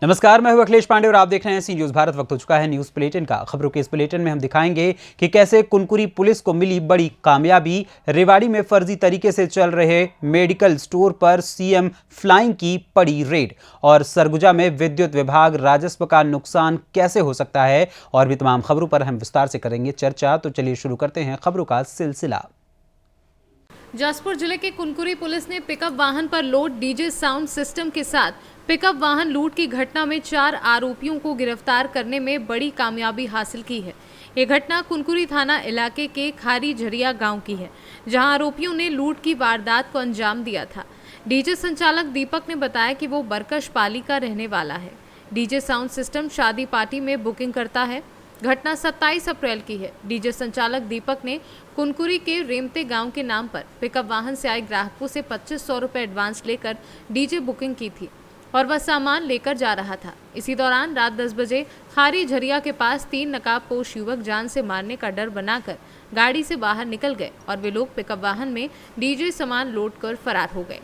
नमस्कार, मैं हूं अखिलेश पांडे और आप देख रहे हैं सी न्यूज़ भारत। वक्त हो चुका है न्यूज़ बुलेटिन का। खबरों के इस बुलेटिन में हम दिखाएंगे कि कैसे कुनकुरी पुलिस को मिली बड़ी कामयाबी। रेवाड़ी में फर्जी तरीके से चल रहे मेडिकल स्टोर पर सीएम फ्लाइंग की पड़ी रेड, और सरगुजा में विद्युत विभाग राजस्व का नुकसान कैसे हो सकता है, और भी तमाम खबरों पर हम विस्तार से करेंगे चर्चा। तो चलिए शुरू करते हैं खबरों का सिलसिला। जसपुर जिले के कुनकुरी पुलिस ने पिकअप वाहन पर लोड डीजे साउंड सिस्टम के साथ पिकअप वाहन लूट की घटना में 4 आरोपियों को गिरफ्तार करने में बड़ी कामयाबी हासिल की है। ये घटना कुनकुरी थाना इलाके के खारी झरिया गांव की है, जहां आरोपियों ने लूट की वारदात को अंजाम दिया था। डीजे संचालक दीपक ने बताया कि वो बरकश पाली का रहने वाला है। डीजे साउंड सिस्टम शादी पार्टी में बुकिंग करता है। घटना 27 अप्रैल की है। डीजे संचालक दीपक ने कुनकुरी के रेमते गांव के नाम पर पिकअप वाहन से आए ग्राहकों से 2500 रुपये एडवांस लेकर डीजे बुकिंग की थी और वह सामान लेकर जा रहा था। इसी दौरान रात 10 बजे खारी झरिया के पास 3 नकाबपोश युवक जान से मारने का डर बनाकर गाड़ी से बाहर निकल गए और वे लोग पिकअप वाहन में डीजे सामान लोड कर फरार हो गए।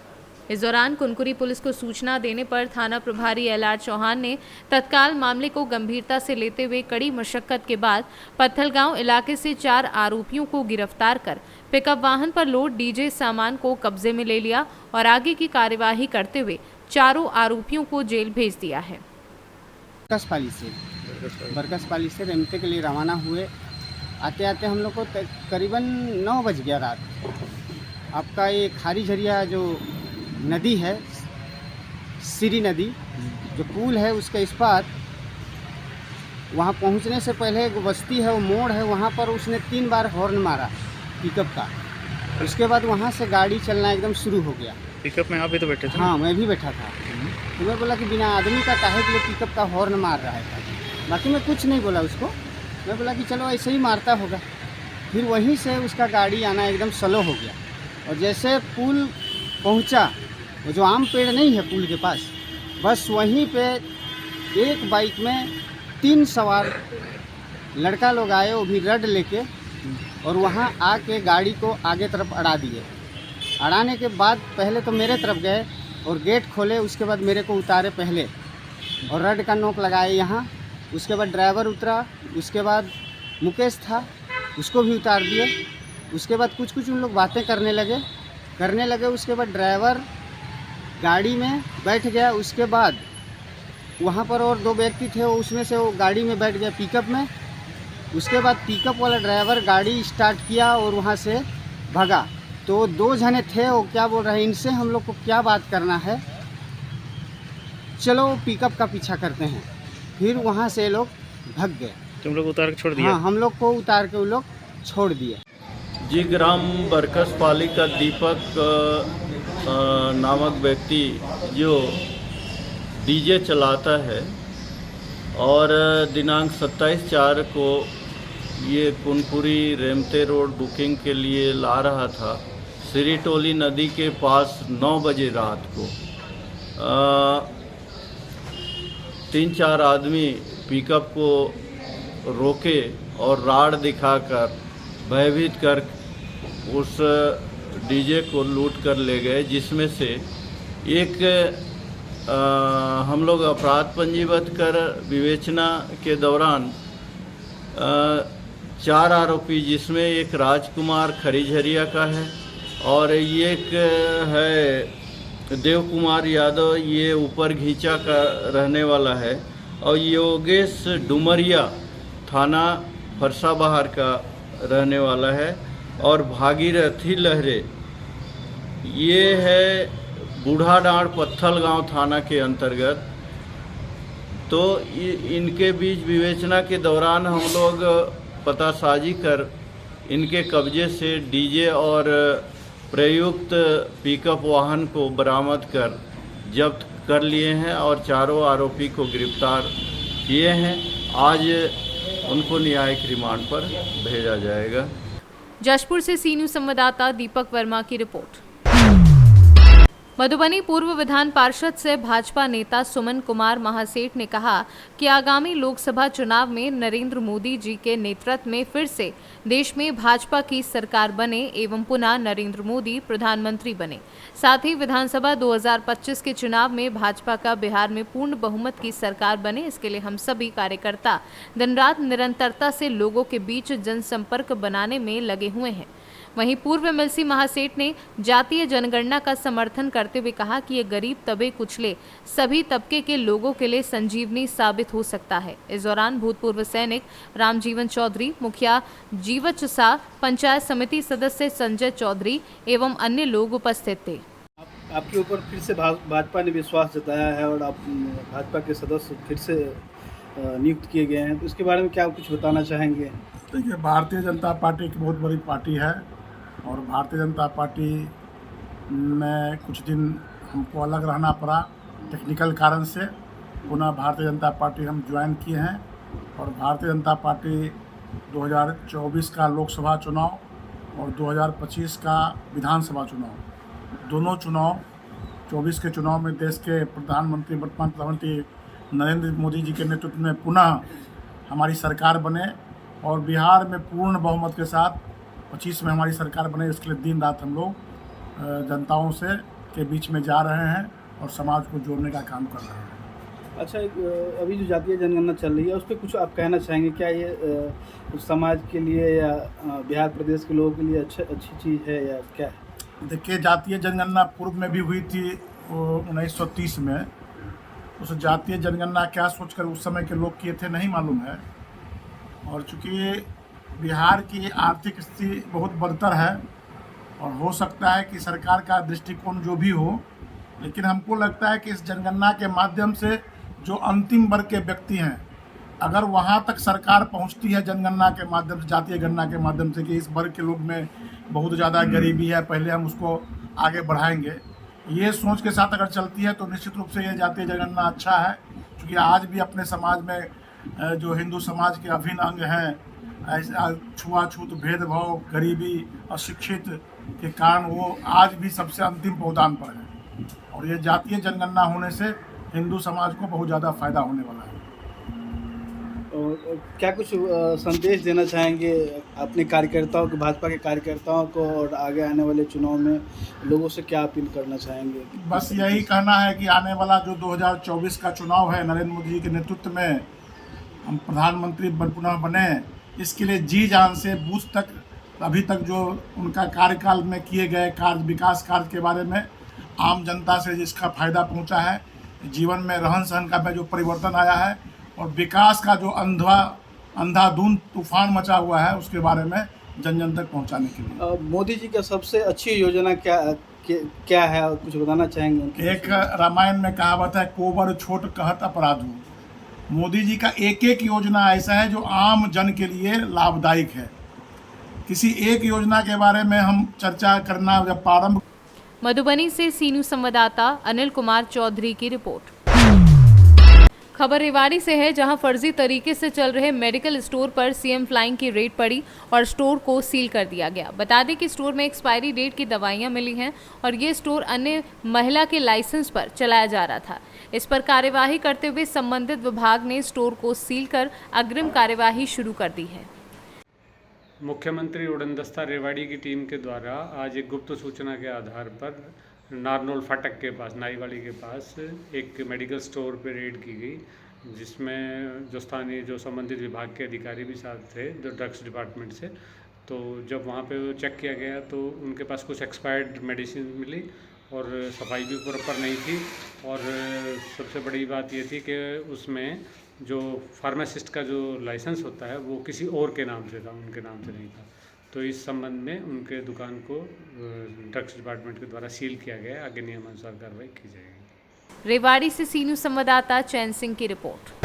इस दौरान कुनकुरी पुलिस को सूचना देने पर थाना प्रभारी एलआर चौहान ने तत्काल मामले को गंभीरता से लेते हुए कड़ी मशक्कत के बाद पत्थलगांव इलाके से 4 आरोपियों को गिरफ्तार कर पिकअप वाहन पर लोड डीजे सामान को कब्जे में ले लिया और आगे की कार्यवाही करते हुए चारों आरोपियों को जेल भेज दिया है। बरकसपाली से रेमते के लिए रवाना हुए। आते आते हम लोग को करीबन 9 बज गया रात। आपका ये खारी झरिया जो नदी है, सिरी नदी जो पुल है, उसके इस पार वहाँ पहुँचने से पहले एक बस्ती है, वो मोड़ है, वहाँ पर उसने 3 बार हॉर्न मारा पिकअप का। उसके बाद वहाँ से गाड़ी चलना एकदम शुरू हो गया। पिकअप में आप भी तो बैठे थे? हाँ, मैं भी बैठा था। तो मैं बोला कि बिना आदमी का काहे के लिए पिकअप का हॉर्न मार रहा है। बाकी मैं कुछ नहीं बोला उसको। मैं बोला कि चलो ऐसे ही मारता होगा। फिर वहीं से उसका गाड़ी आना एकदम स्लो हो गया, और जैसे पुल पहुँचा, वो जो आम पेड़ नहीं है पुल के पास, बस वहीं पे एक बाइक में 3 सवार लड़का लोग आए, वो भी रड लेके, और वहाँ आके गाड़ी को आगे तरफ अड़ा दिए। अड़ाने के बाद पहले तो मेरे तरफ गए और गेट खोले, उसके बाद मेरे को उतारे पहले और रड का नोक लगाए यहाँ। उसके बाद ड्राइवर उतरा, उसके बाद मुकेश था, उसको भी उतार दिए। उसके बाद कुछ उन लोग बातें करने लगे। उसके बाद ड्राइवर गाड़ी में बैठ गया। उसके बाद वहाँ पर और 2 व्यक्ति थे, उसमें से वो गाड़ी में बैठ गया पिकअप में। उसके बाद पिकअप वाला ड्राइवर गाड़ी स्टार्ट किया और वहाँ से भागा। तो 2 जने थे, वो क्या बोल रहे हैं, इनसे हम लोग को क्या बात करना है, चलो पिकअप का पीछा करते हैं। फिर वहाँ से लोग भाग गए। तुम लोग उतार के छोड़ दिया? हाँ, हम लोग को उतार के वो लोग छोड़ दिए। जी, ग्राम बरकसपाली का दीपक नामक व्यक्ति जो डीजे चलाता है, और दिनांक 27/4 को ये कुनकुरी रेमते रोड बुकिंग के लिए ला रहा था। सिरीटोली नदी के पास 9 बजे रात को 3-4 आदमी पिकअप को रोके और राड दिखाकर भयभीत कर उस डीजे को लूट कर ले गए, जिसमें से एक हम लोग अपराध पंजीबद्ध कर विवेचना के दौरान 4 आरोपी, जिसमें एक राजकुमार खरीझरिया का है और एक है देव कुमार यादव, ये ऊपर घींचा का रहने वाला है, और योगेश डुमरिया थाना फरसाबहार का रहने वाला है, और भागीरथी लहरे ये है बूढ़ा डांड पत्थलगांव थाना के अंतर्गत। तो इनके बीच विवेचना के दौरान हम लोग पतासाजी कर इनके कब्जे से डीजे और प्रयुक्त पिकअप वाहन को बरामद कर जब्त कर लिए हैं और 4 आरोपी को गिरफ्तार किए हैं। आज उनको न्यायिक रिमांड पर भेजा जाएगा। जशपुर से सी न्यूज़ संवाददाता दीपक वर्मा की रिपोर्ट। मधुबनी पूर्व विधान पार्षद से भाजपा नेता सुमन कुमार महासेठ ने कहा कि आगामी लोकसभा चुनाव में नरेंद्र मोदी जी के नेतृत्व में फिर से देश में भाजपा की सरकार बने एवं पुनः नरेंद्र मोदी प्रधानमंत्री बने। साथ ही विधानसभा 2025 के चुनाव में भाजपा का बिहार में पूर्ण बहुमत की सरकार बने, इसके लिए हम सभी कार्यकर्ता दिन रात निरंतरता से लोगों के बीच जनसंपर्क बनाने में लगे हुए हैं। वहीं पूर्व एमएलसी महासेठ ने जातीय जनगणना का समर्थन करते हुए कहा कि ये गरीब दबे कुचले सभी तबके के लोगों के लिए संजीवनी साबित हो सकता है। इस दौरान भूतपूर्व सैनिक रामजीवन चौधरी, मुखिया जीवच शाह, पंचायत समिति सदस्य संजय चौधरी एवं अन्य लोग उपस्थित थे। आपके ऊपर फिर से भाजपा ने विश्वास जताया है और आप भाजपा के सदस्य फिर से नियुक्त किए गए हैं, तो इसके बारे में क्या कुछ बताना चाहेंगे? देखिए, भारतीय जनता पार्टी एक बहुत बड़ी पार्टी है और भारतीय जनता पार्टी में कुछ दिन हमको अलग रहना पड़ा टेक्निकल कारण से। पुनः भारतीय जनता पार्टी हम ज्वाइन किए हैं और भारतीय जनता पार्टी 2024 का लोकसभा चुनाव और 2025 का विधानसभा चुनाव, दोनों चुनाव 24 के चुनाव में देश के प्रधानमंत्री वर्तमान प्रधानमंत्री नरेंद्र मोदी जी के नेतृत्व में पुनः हमारी सरकार बने और बिहार में पूर्ण बहुमत के साथ 25 में हमारी सरकार बने। इसके लिए दिन रात हम लोग जनताओं से के बीच में जा रहे हैं और समाज को जोड़ने का काम कर रहे हैं। अच्छा, अभी जो जातीय जनगणना चल रही है उस पर कुछ आप कहना चाहेंगे? क्या ये समाज के लिए या बिहार प्रदेश के लोगों के लिए अच्छी चीज़ है या क्या है? देखिए, जातीय जनगणना पूर्व में भी हुई थी 1930 में। उस जातीय जनगणना क्या सोचकर उस समय के लोग किए थे नहीं मालूम है। और चूँकि बिहार की आर्थिक स्थिति बहुत बदतर है और हो सकता है कि सरकार का दृष्टिकोण जो भी हो, लेकिन हमको लगता है कि इस जनगणना के माध्यम से जो अंतिम वर्ग के व्यक्ति हैं, अगर वहाँ तक सरकार पहुँचती है जनगणना के माध्यम से, जातीय गणना के माध्यम से, कि इस वर्ग के लोग में बहुत ज़्यादा गरीबी है, पहले हम उसको आगे बढ़ाएंगे, ये सोच के साथ अगर चलती है तो निश्चित रूप से ये जातीय जनगणना अच्छा है। क्योंकि आज भी अपने समाज में जो हिंदू समाज के अभिन्न अंग हैं, छुआछूत, भेदभाव, गरीबी, अशिक्षित के कारण वो आज भी सबसे अंतिम पावदान पर है और ये जातीय जनगणना होने से हिंदू समाज को बहुत ज़्यादा फायदा होने वाला है। और क्या कुछ संदेश देना चाहेंगे अपने कार्यकर्ताओं को, भाजपा के कार्यकर्ताओं को, और आगे आने वाले चुनाव में लोगों से क्या अपील करना चाहेंगे? बस यही कहना है कि आने वाला जो 2024 का चुनाव है, नरेंद्र मोदी जी के नेतृत्व में हम प्रधानमंत्री पुनः बने, इसके लिए जी जान से बूथ तक अभी तक जो उनका कार्यकाल में किए गए कार्य, विकास कार्य के बारे में आम जनता से जिसका फ़ायदा पहुंचा है, जीवन में रहन सहन का जो परिवर्तन आया है और विकास का जो अंधाधुंध तूफान मचा हुआ है, उसके बारे में जन जन तक पहुंचाने के लिए। मोदी जी का सबसे अच्छी योजना क्या है, कुछ बताना चाहेंगे? एक रामायण में कहावत है, कोबर छोट कहत अपराधु। मोदी जी का एक एक योजना ऐसा है जो आम जन के लिए लाभदायक है। किसी एक योजना के बारे में हम चर्चा करना जब प्रारंभ। मधुबनी से सीनू संवाददाता अनिल कुमार चौधरी की रिपोर्ट। खबर रेवाड़ी से है, जहां फर्जी तरीके से चल रहे मेडिकल स्टोर पर सीएम फ्लाइंग की रेड पड़ी और स्टोर को सील कर दिया गया। बता दें कि स्टोर में एक्सपायरी डेट की दवाइयां मिली हैं और ये स्टोर अन्य महिला के लाइसेंस पर चलाया जा रहा था। इस पर कार्यवाही करते हुए संबंधित विभाग ने स्टोर को सील कर अग्रिम कार्यवाही शुरू कर दी है। मुख्यमंत्री उड़नदस्ता रेवाड़ी की टीम के द्वारा आज एक गुप्त सूचना के आधार पर नारनौल फाटक के पास, नाईवाड़ी के पास एक मेडिकल स्टोर पे रेड की गई, जिसमें जो संबंधित विभाग के अधिकारी भी साथ थे, जो ड्रग्स डिपार्टमेंट से। तो जब वहाँ पे चेक किया गया तो उनके पास कुछ एक्सपायर्ड मेडिसिन मिली और सफाई भी प्रॉपर नहीं थी। और सबसे बड़ी बात ये थी कि उसमें जो फार्मासिस्ट का जो लाइसेंस होता है वो किसी और के नाम से था, उनके नाम से नहीं था। तो इस संबंध में उनके दुकान को ड्रग्स डिपार्टमेंट के द्वारा सील किया गया। आगे नियमानुसार कार्रवाई की जाएगी। रेवाड़ी से सीनू संवाददाता चैन सिंह की रिपोर्ट।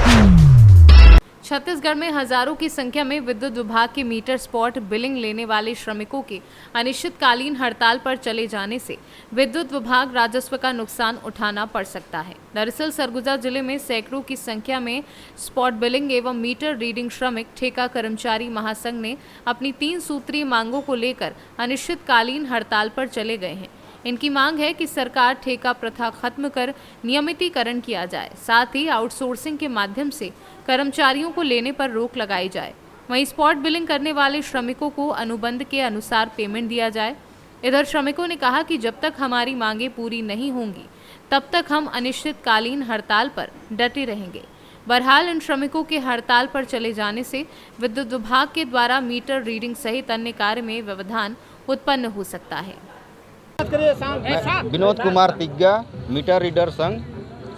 छत्तीसगढ़ में हजारों की संख्या में विद्युत विभाग के मीटर स्पॉट बिलिंग लेने वाले श्रमिकों के अनिश्चितकालीन हड़ताल पर चले जाने से विद्युत विभाग राजस्व का नुकसान उठाना पड़ सकता है। दरअसल सरगुजा जिले में सैकड़ों की संख्या में स्पॉट बिलिंग एवं मीटर रीडिंग श्रमिक ठेका कर्मचारी महासंघ ने अपनी 3 सूत्रीय मांगों को लेकर अनिश्चितकालीन हड़ताल पर चले गए हैं। इनकी मांग है कि सरकार ठेका प्रथा खत्म कर नियमितीकरण किया जाए, साथ ही आउटसोर्सिंग के माध्यम से कर्मचारियों को लेने पर रोक लगाई जाए। वहीं स्पॉट बिलिंग करने वाले श्रमिकों को अनुबंध के अनुसार पेमेंट दिया जाए। इधर श्रमिकों ने कहा कि जब तक हमारी मांगें पूरी नहीं होंगी तब तक हम अनिश्चितकालीन हड़ताल पर डटे रहेंगे। बहरहाल इन श्रमिकों के हड़ताल पर चले जाने से विद्युत विभाग के द्वारा मीटर रीडिंग सहित अन्य कार्य में व्यवधान उत्पन्न हो सकता है। विनोद कुमार तिग्गा, मीटर रीडर संघ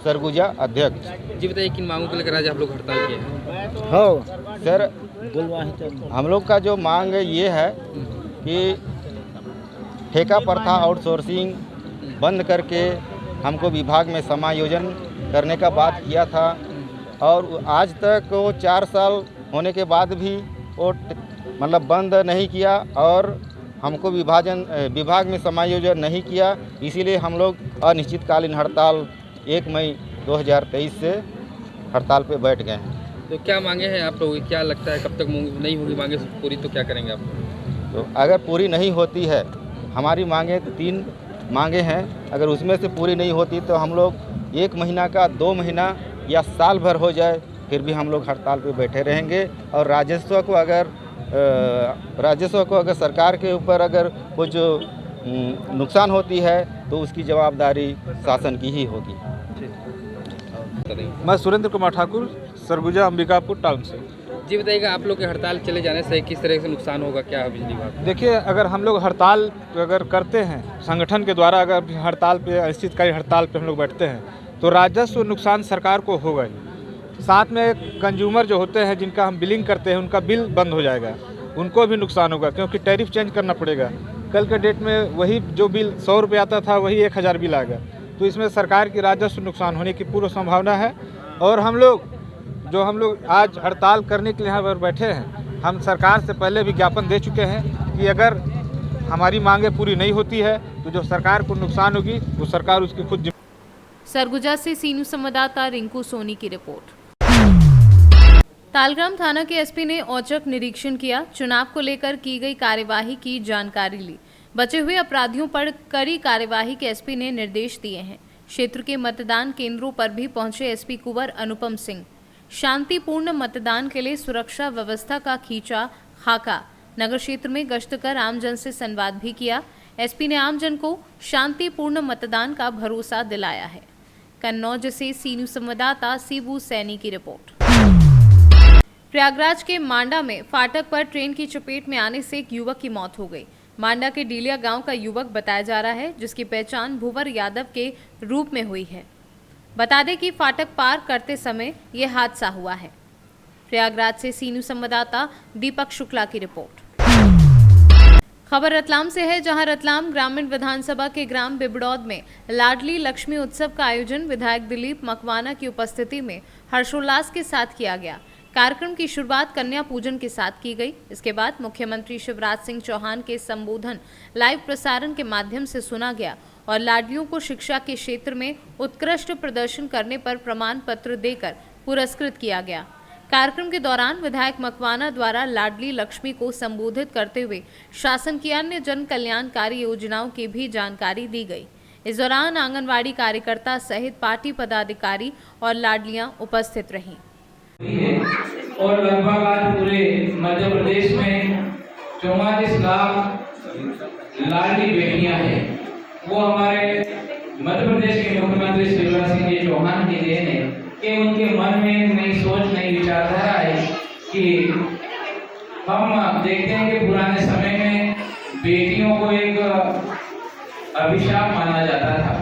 सरगुजा अध्यक्ष। जी बताइए, किन मांगों को लेकर आज आप लोग हड़ताल किए हैं? हो सर, हम लोग का जो मांग ये है कि ठेका प्रथा आउटसोर्सिंग बंद करके हमको विभाग में समायोजन करने का बात किया था, और आज तक वो 4 साल होने के बाद भी वो मतलब बंद नहीं किया और हमको विभाग में समायोजन नहीं किया। इसीलिए हम लोग अनिश्चितकालीन हड़ताल 1 मई 2023 से हड़ताल पे बैठ गए हैं। तो क्या मांगे हैं आप लोग? क्या लगता है कब तक नहीं होगी मांगे पूरी, तो क्या करेंगे आप? तो अगर पूरी नहीं होती है, हमारी मांगे 3 मांगे हैं, अगर उसमें से पूरी नहीं होती तो हम लोग 1 महीना का 2 महीना या साल भर हो जाए फिर भी हम लोग हड़ताल पे बैठे रहेंगे। और राजस्व को अगर सरकार के ऊपर अगर कुछ नुकसान होती है तो उसकी जवाबदारी शासन की ही होगी। मैं सुरेंद्र कुमार ठाकुर, सरगुजा अंबिकापुर टाउन से। जी बताइएगा, आप लोग के हड़ताल चले जाने से किस तरह से नुकसान होगा, क्या है बिजली विभाग? देखिए, अगर हम लोग हड़ताल अगर करते हैं संगठन के द्वारा, अगर हड़ताल पे अनिश्चितकालीन हड़ताल पे हम लोग बैठते हैं तो राजस्व नुकसान सरकार को होगा ही। साथ में कंज्यूमर जो होते हैं जिनका हम बिलिंग करते हैं उनका बिल बंद हो जाएगा, उनको भी नुकसान होगा क्योंकि टैरिफ चेंज करना पड़ेगा। कल के डेट में वही जो बिल 100 रुपये आता था वही 1000 बिल आएगा, तो इसमें सरकार की राजस्व नुकसान होने की पूरी संभावना है। और हम लोग आज हड़ताल करने के लिए यहाँ पर बैठे हैं, हम सरकार से पहले भी ज्ञापन दे चुके हैं कि अगर हमारी मांगें पूरी नहीं होती है तो जो सरकार को नुकसान होगी वो सरकार उसकी खुद। सरगुजा से सीनू संवाददाता रिंकू सोनी की रिपोर्ट। तालग्राम थाना के एसपी ने औचक निरीक्षण किया, चुनाव को लेकर की गई कार्यवाही की जानकारी ली। बचे हुए अपराधियों पर कड़ी कार्यवाही के एसपी ने निर्देश दिए हैं। क्षेत्र के मतदान केंद्रों पर भी पहुंचे एसपी कुंवर अनुपम सिंह। शांतिपूर्ण मतदान के लिए सुरक्षा व्यवस्था का खींचा खाका। नगर क्षेत्र में गश्त कर आमजन से संवाद भी किया। एसपी ने आमजन को शांतिपूर्ण मतदान का भरोसा दिलाया है। कन्नौज से सीनू संवाददाता सीबू सैनी की रिपोर्ट। प्रयागराज के मांडा में फाटक पर ट्रेन की चपेट में आने से एक युवक की मौत हो गई। मांडा के डीलिया गांव का युवक बताया जा रहा है, जिसकी पहचान भुवर यादव के रूप में हुई है। बता दें कि फाटक पार करते समय यह हादसा हुआ है। प्रयागराज से सीनू संवाददाता दीपक शुक्ला की रिपोर्ट। खबर रतलाम से है, जहां रतलाम ग्रामीण विधानसभा के ग्राम बिबड़ौद में लाडली लक्ष्मी उत्सव का आयोजन विधायक दिलीप मकवाना की उपस्थिति में हर्षोल्लास के साथ किया गया। कार्यक्रम की शुरुआत कन्या पूजन के साथ की गई। इसके बाद मुख्यमंत्री शिवराज सिंह चौहान के संबोधन लाइव प्रसारण के माध्यम से सुना गया और लाडलियों को शिक्षा के क्षेत्र में उत्कृष्ट प्रदर्शन करने पर प्रमाण पत्र देकर पुरस्कृत किया गया। कार्यक्रम के दौरान विधायक मकवाना द्वारा लाडली लक्ष्मी को संबोधित करते हुए शासन की अन्य जन कल्याणकारी योजनाओं की भी जानकारी दी गई। इस दौरान आंगनवाड़ी कार्यकर्ता सहित पार्टी पदाधिकारी और लाडलियां उपस्थित रहीं। और लगभग आज पूरे मध्य प्रदेश में 44 लाख लाडली बेटियां हैं। वो हमारे मध्य प्रदेश के मुख्यमंत्री शिवराज सिंह जी चौहान की देन है कि उनके मन में एक नई सोच, नई विचारधारा है कि हम देखते हैं कि पुराने समय में बेटियों को एक अभिशाप माना जाता था।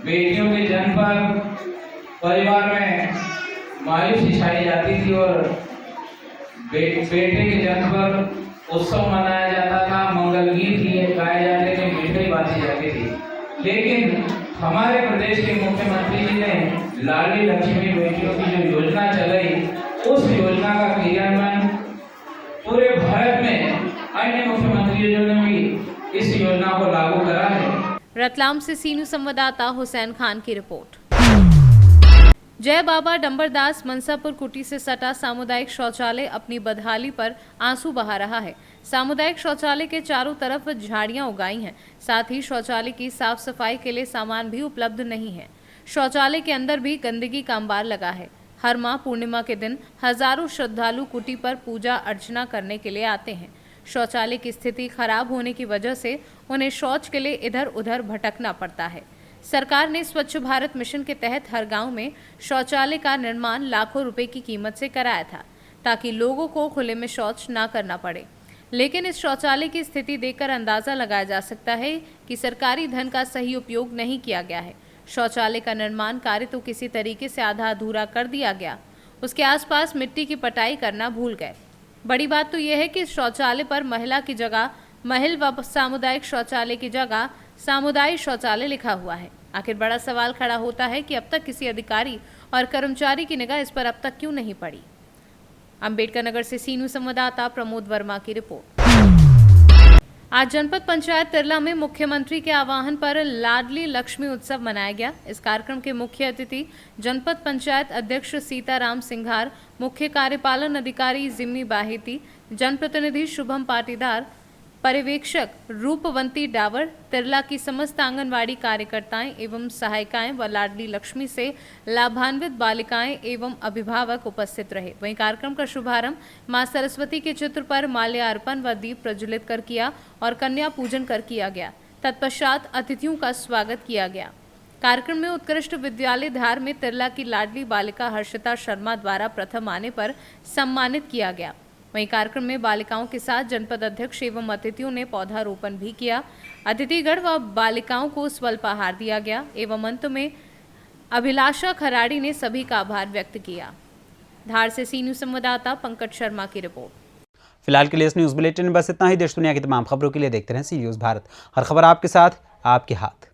बेटियों के जन्म पर परिवार में मायूसी छाई जाती थी और बेटे के जन्म पर उत्सव मनाया जाता था, मंगल गीत गाए जाते थे, मिठाई बांटी जाती थी। लेकिन हमारे प्रदेश के मुख्यमंत्री जी ने लाडली लक्ष्मी बेटियों की जो योजना चलाई, उस योजना का क्रियान्वयन पूरे भारत में अन्य मुख्यमंत्रियों ने भी इस योजना को लागू करा है। रतलाम से सीनू संवाददाता हुसैन खान की रिपोर्ट। जय बाबा डंबरदास मनसापुर कुटी से सटा सामुदायिक शौचालय अपनी बदहाली पर आंसू बहा रहा है। सामुदायिक शौचालय के चारों तरफ झाड़ियां उगाई हैं। साथ ही शौचालय की साफ सफाई के लिए सामान भी उपलब्ध नहीं है। शौचालय के अंदर भी गंदगी का अंबार लगा है। हर माह पूर्णिमा के दिन हजारों श्रद्धालु कुटी पर पूजा अर्चना करने के लिए आते हैं। शौचालय की स्थिति खराब होने की वजह से उन्हें शौच के लिए इधर उधर भटकना पड़ता है। सरकार ने स्वच्छ भारत मिशन के तहत हर गांव में शौचालय का निर्माण लाखों रुपए की कीमत से कराया था, ताकि लोगों को खुले में शौच ना करना पड़े। लेकिन इस शौचालय की स्थिति देखकर अंदाजा लगाया जा सकता है कि सरकारी धन का सही उपयोग नहीं किया गया है। शौचालय का निर्माण कार्य तो किसी तरीके से आधा अधूरा कर दिया गया, उसके आसपास मिट्टी की पटाई करना भूल गए। बड़ी बात तो यह है कि शौचालय पर महिला की जगह महिल व सामुदायिक शौचालय की जगह सामुदायिक शौचालय लिखा हुआ है। आखिर बड़ा सवाल खड़ा होता है कि अब तक किसी अधिकारी और कर्मचारी की निगाह इस पर अब तक क्यों नहीं पड़ी। अंबेडकर नगर से सी न्यूज़ संवाददाता प्रमोद वर्मा की रिपोर्ट। आज जनपद पंचायत तिरला में मुख्यमंत्री के आह्वान पर लाडली लक्ष्मी उत्सव मनाया गया। इस कार्यक्रम के मुख्य अतिथि जनपद पंचायत अध्यक्ष सीताराम सिंघार, मुख्य कार्यपालन अधिकारी जिम्मी बाहेती, जनप्रतिनिधि शुभम पाटीदार, पर्यवेक्षक रूपवंती डावर, तिरला की समस्त आंगनवाड़ी कार्यकर्ताएं एवं सहायिकाएं व लाडली लक्ष्मी से लाभान्वित बालिकाएं एवं अभिभावक उपस्थित रहे। वहीं कार्यक्रम का शुभारंभ मां सरस्वती के चित्र पर माल्यार्पण व दीप प्रज्वलित कर किया और कन्या पूजन कर किया गया। तत्पश्चात अतिथियों का स्वागत किया गया। कार्यक्रम में उत्कृष्ट विद्यालय धार में तिरला की लाडली बालिका हर्षिता शर्मा द्वारा प्रथम आने पर सम्मानित किया गया। वहीं कार्यक्रम में बालिकाओं के साथ जनपद अध्यक्ष एवं अतिथियों ने पौधारोपण भी किया। अतिथिगण व बालिकाओं को स्वल्पाहार दिया गया एवं अंत में अभिलाषा खराड़ी ने सभी का आभार व्यक्त किया। धार से सी न्यूज़ संवाददाता पंकज शर्मा की रिपोर्ट। फिलहाल के लिए इस न्यूज़ बुलेटिन में बस इतना ही। देश दुनिया की तमाम खबरों के लिए देखते रहें सी न्यूज़ भारत। हर खबर आपके साथ, आपके हाथ।